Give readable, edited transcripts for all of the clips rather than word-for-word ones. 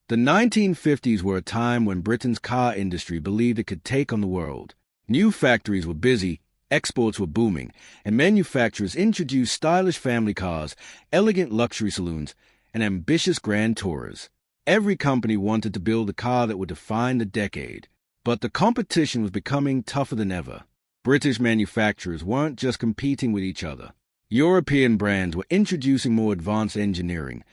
The 1950s were a time when Britain's car industry believed it could take on the world. New factories were busy, exports were booming, and manufacturers introduced stylish family cars, elegant luxury saloons, and ambitious grand tourers. Every company wanted to build a car that would define the decade. But the competition was becoming tougher than ever. British manufacturers weren't just competing with each other. European brands were introducing more advanced engineering,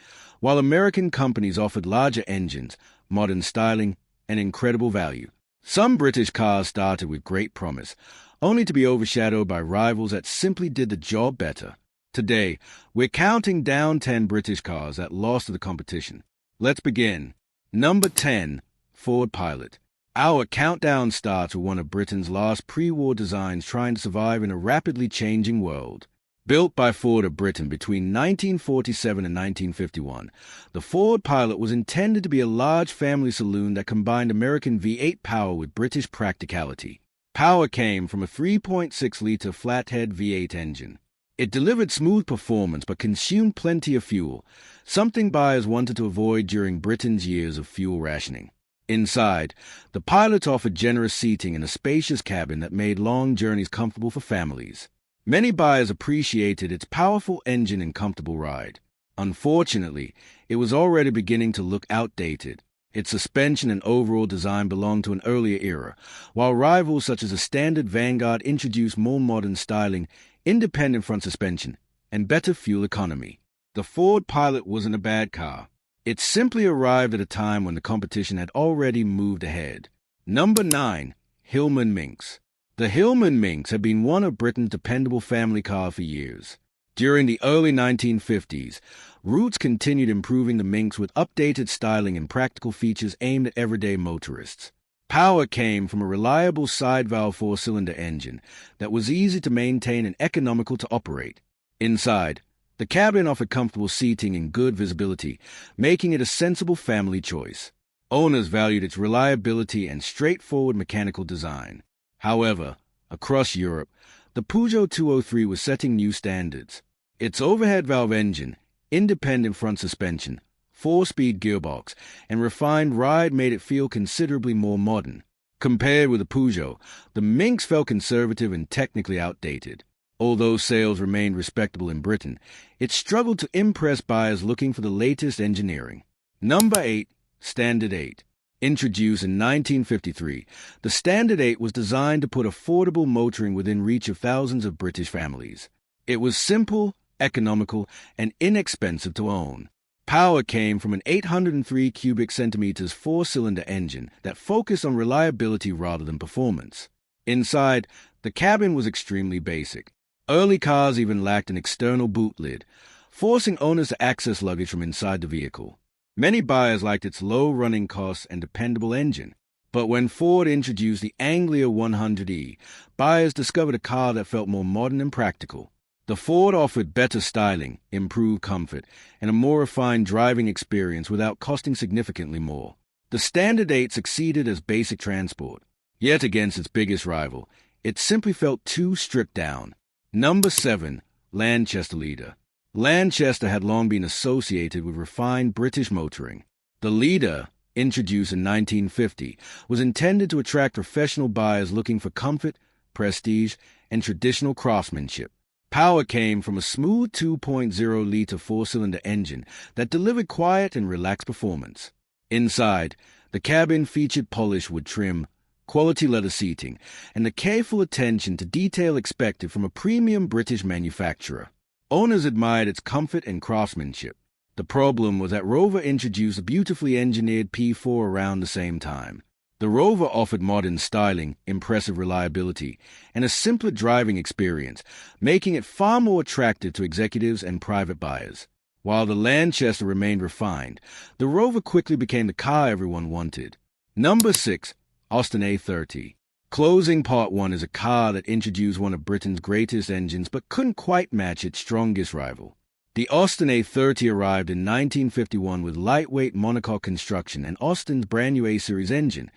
while American companies offered larger engines, modern styling, and incredible value. Some British cars started with great promise, only to be overshadowed by rivals that simply did the job better. Today, we're counting down 10 British cars that lost to the competition. Let's begin. Number 10, Ford Pilot. Our countdown starts with one of Britain's last pre-war designs trying to survive in a rapidly changing world. Built by Ford of Britain between 1947 and 1951, the Ford Pilot was intended to be a large family saloon that combined American V8 power with British practicality. Power came from a 3.6-liter flathead V8 engine. It delivered smooth performance but consumed plenty of fuel, something buyers wanted to avoid during Britain's years of fuel rationing. Inside, the Pilot offered generous seating and a spacious cabin that made long journeys comfortable for families. Many buyers appreciated its powerful engine and comfortable ride. Unfortunately, it was already beginning to look outdated. Its suspension and overall design belonged to an earlier era, while rivals such as a standard Vanguard introduced more modern styling, independent front suspension, and better fuel economy. The Ford Pilot wasn't a bad car. It simply arrived at a time when the competition had already moved ahead. Number 9, Hillman Minx. The Hillman Minx had been one of Britain's dependable family cars for years. During the early 1950s, Rootes continued improving the Minx with updated styling and practical features aimed at everyday motorists. Power came from a reliable side-valve four-cylinder engine that was easy to maintain and economical to operate. Inside, the cabin offered comfortable seating and good visibility, making it a sensible family choice. Owners valued its reliability and straightforward mechanical design. However, across Europe, the Peugeot 203 was setting new standards. Its overhead valve engine, independent front suspension, 4-speed gearbox, and refined ride made it feel considerably more modern. Compared with the Peugeot, the Minx felt conservative and technically outdated. Although sales remained respectable in Britain, it struggled to impress buyers looking for the latest engineering. Number 8, Standard 8. Introduced in 1953, the Standard 8 was designed to put affordable motoring within reach of thousands of British families. It was simple, economical, and inexpensive to own. Power came from an 803 cubic centimeters four-cylinder engine that focused on reliability rather than performance. Inside, the cabin was extremely basic. Early cars even lacked an external boot lid, forcing owners to access luggage from inside the vehicle. Many buyers liked its low running costs and dependable engine. But when Ford introduced the Anglia 100e, buyers discovered a car that felt more modern and practical. The Ford offered better styling, improved comfort, and a more refined driving experience without costing significantly more. The Standard 8 succeeded as basic transport. Yet against its biggest rival, it simply felt too stripped down. Number 7, Lanchester Leader. Lanchester had long been associated with refined British motoring. The Leader, introduced in 1950, was intended to attract professional buyers looking for comfort, prestige, and traditional craftsmanship. Power came from a smooth 2.0-liter four-cylinder engine that delivered quiet and relaxed performance. Inside, the cabin featured polished wood trim, quality leather seating, and the careful attention to detail expected from a premium British manufacturer. Owners admired its comfort and craftsmanship. The problem was that Rover introduced a beautifully engineered P4 around the same time. The Rover offered modern styling, impressive reliability, and a simpler driving experience, making it far more attractive to executives and private buyers. While the Lanchester remained refined, the Rover quickly became the car everyone wanted. Number 6, Austin A30. Closing Part 1 is a car that introduced one of Britain's greatest engines but couldn't quite match its strongest rival. The Austin A30 arrived in 1951 with lightweight monocoque construction and Austin's brand new A-Series engine,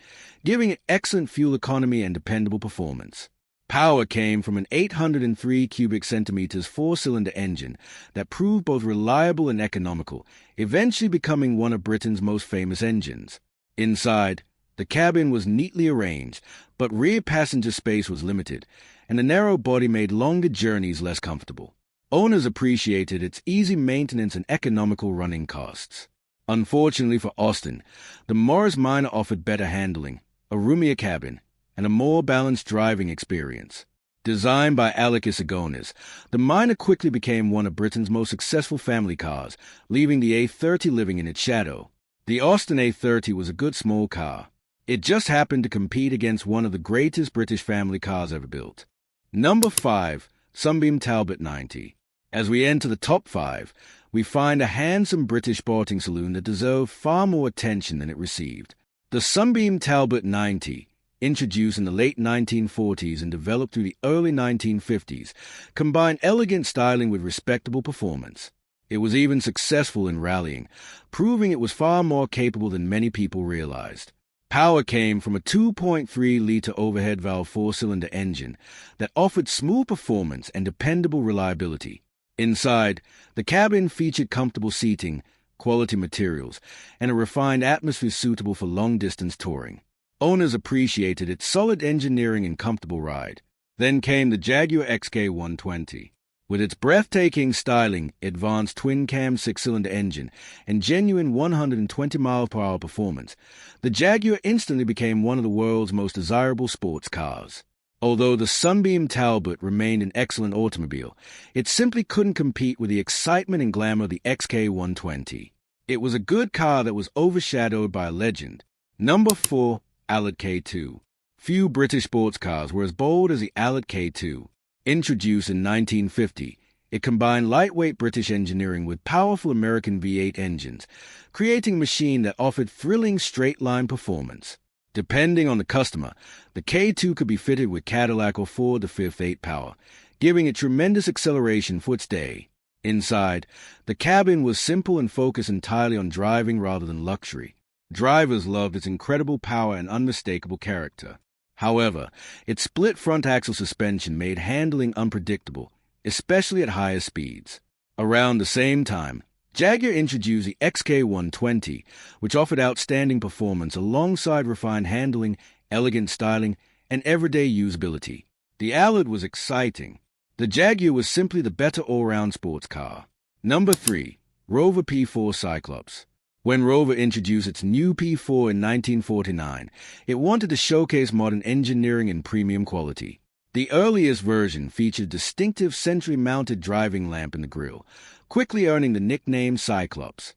giving it excellent fuel economy and dependable performance. Power came from an 803 cubic centimeters four-cylinder engine that proved both reliable and economical, eventually becoming one of Britain's most famous engines. Inside, the cabin was neatly arranged, but rear passenger space was limited, and the narrow body made longer journeys less comfortable. Owners appreciated its easy maintenance and economical running costs. Unfortunately for Austin, the Morris Minor offered better handling, a roomier cabin, and a more balanced driving experience. Designed by Allard K2, the Minor quickly became one of Britain's most successful family cars, leaving the A30 living in its shadow. The Austin A30 was a good small car. It just happened to compete against one of the greatest British family cars ever built. Number 5. Sunbeam Talbot 90. As we enter the top 5, we find a handsome British sporting saloon that deserved far more attention than it received. The Sunbeam Talbot 90, introduced in the late 1940s and developed through the early 1950s, combined elegant styling with respectable performance. It was even successful in rallying, proving it was far more capable than many people realized. Power came from a 2.3-liter overhead valve four-cylinder engine that offered smooth performance and dependable reliability. Inside, the cabin featured comfortable seating, quality materials, and a refined atmosphere suitable for long-distance touring. Owners appreciated its solid engineering and comfortable ride. Then came the Jaguar XK120. With its breathtaking styling, advanced twin-cam six-cylinder engine, and genuine 120-mile-per-hour performance, the Jaguar instantly became one of the world's most desirable sports cars. Although the Sunbeam Talbot remained an excellent automobile, it simply couldn't compete with the excitement and glamour of the XK120. It was a good car that was overshadowed by a legend. Number 4. Allard K2. Few British sports cars were as bold as the Allard K2. Introduced in 1950, it combined lightweight British engineering with powerful American V8 engines, creating a machine that offered thrilling straight-line performance. Depending on the customer, the K2 could be fitted with Cadillac or Ford the Fifth 8 power, giving it tremendous acceleration for its day. Inside, the cabin was simple and focused entirely on driving rather than luxury. Drivers loved its incredible power and unmistakable character. However, its split front-axle suspension made handling unpredictable, especially at higher speeds. Around the same time, Jaguar introduced the XK120, which offered outstanding performance alongside refined handling, elegant styling, and everyday usability. The Allard was exciting. The Jaguar was simply the better all-round sports car. Number 3. Rover P4 Cyclops. When Rover introduced its new P4 in 1949, it wanted to showcase modern engineering and premium quality. The earliest version featured a distinctive century-mounted driving lamp in the grille, quickly earning the nickname Cyclops.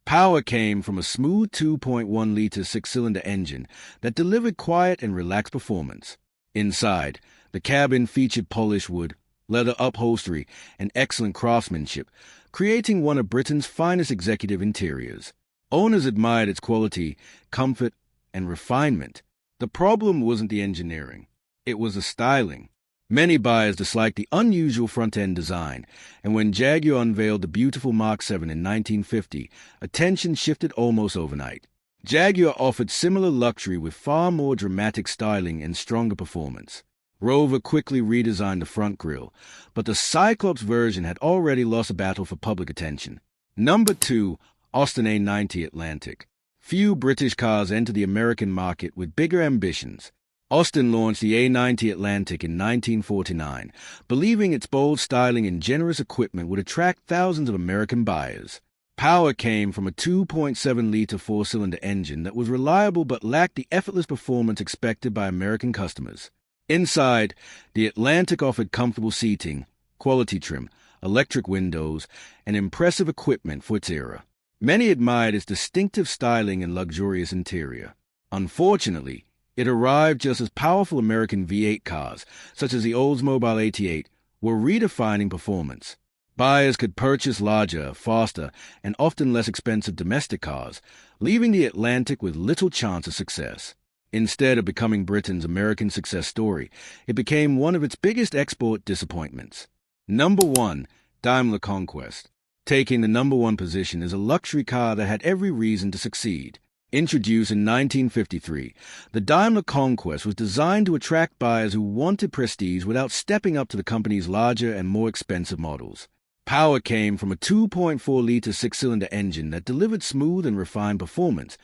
Power came from a smooth 2.1-liter six-cylinder engine that delivered quiet and relaxed performance. Inside, the cabin featured polished wood, leather upholstery, and excellent craftsmanship, creating one of Britain's finest executive interiors. Owners admired its quality, comfort, and refinement. The problem wasn't the engineering. It was the styling. Many buyers disliked the unusual front-end design, and when Jaguar unveiled the beautiful Mark 7 in 1950, attention shifted almost overnight. Jaguar offered similar luxury with far more dramatic styling and stronger performance. Rover quickly redesigned the front grille, but the Cyclops version had already lost a battle for public attention. Number 2. Austin A90 Atlantic. Few British cars entered the American market with bigger ambitions. Austin launched the A90 Atlantic in 1949, believing its bold styling and generous equipment would attract thousands of American buyers. Power came from a 2.7-liter four-cylinder engine that was reliable but lacked the effortless performance expected by American customers. Inside, the Atlantic offered comfortable seating, quality trim, electric windows, and impressive equipment for its era. Many admired its distinctive styling and luxurious interior. Unfortunately, it arrived just as powerful American V8 cars, such as the Oldsmobile 88, were redefining performance. Buyers could purchase larger, faster, and often less expensive domestic cars, leaving the Atlantic with little chance of success. Instead of becoming Britain's American success story, it became one of its biggest export disappointments. Number 1. Daimler Conquest. Taking the number 1 position is a luxury car that had every reason to succeed. Introduced in 1953, the Daimler Conquest was designed to attract buyers who wanted prestige without stepping up to the company's larger and more expensive models. Power came from a 2.4-liter six-cylinder engine that delivered smooth and refined performance,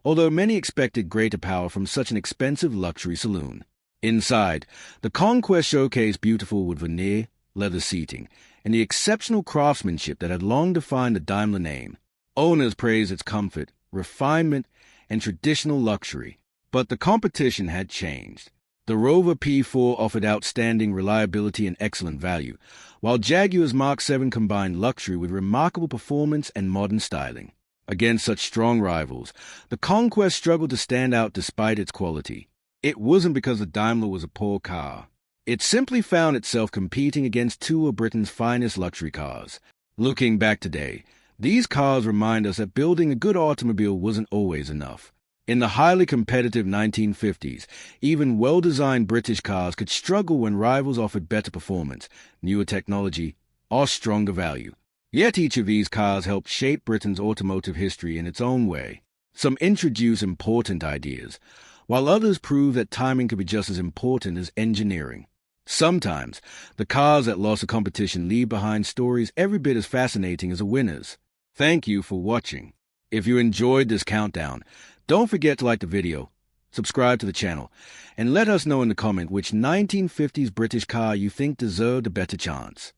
although many expected greater power from such an expensive luxury saloon. Inside, the Conquest showcased beautiful wood veneer, leather seating, and the exceptional craftsmanship that had long defined the Daimler name. Owners praised its comfort, refinement, and traditional luxury. But the competition had changed. The Rover P4 offered outstanding reliability and excellent value, while Jaguar's Mark 7 combined luxury with remarkable performance and modern styling. Against such strong rivals, the Conquest struggled to stand out despite its quality. It wasn't because the Daimler was a poor car. It simply found itself competing against two of Britain's finest luxury cars. Looking back today, these cars remind us that building a good automobile wasn't always enough. In the highly competitive 1950s, even well-designed British cars could struggle when rivals offered better performance, newer technology, or stronger value. Yet each of these cars helped shape Britain's automotive history in its own way. Some introduced important ideas, while others proved that timing could be just as important as engineering. Sometimes, the cars that lost a competition leave behind stories every bit as fascinating as the winners. Thank you for watching. If you enjoyed this countdown, don't forget to like the video, subscribe to the channel, and let us know in the comment which 1950s British car you think deserved a better chance.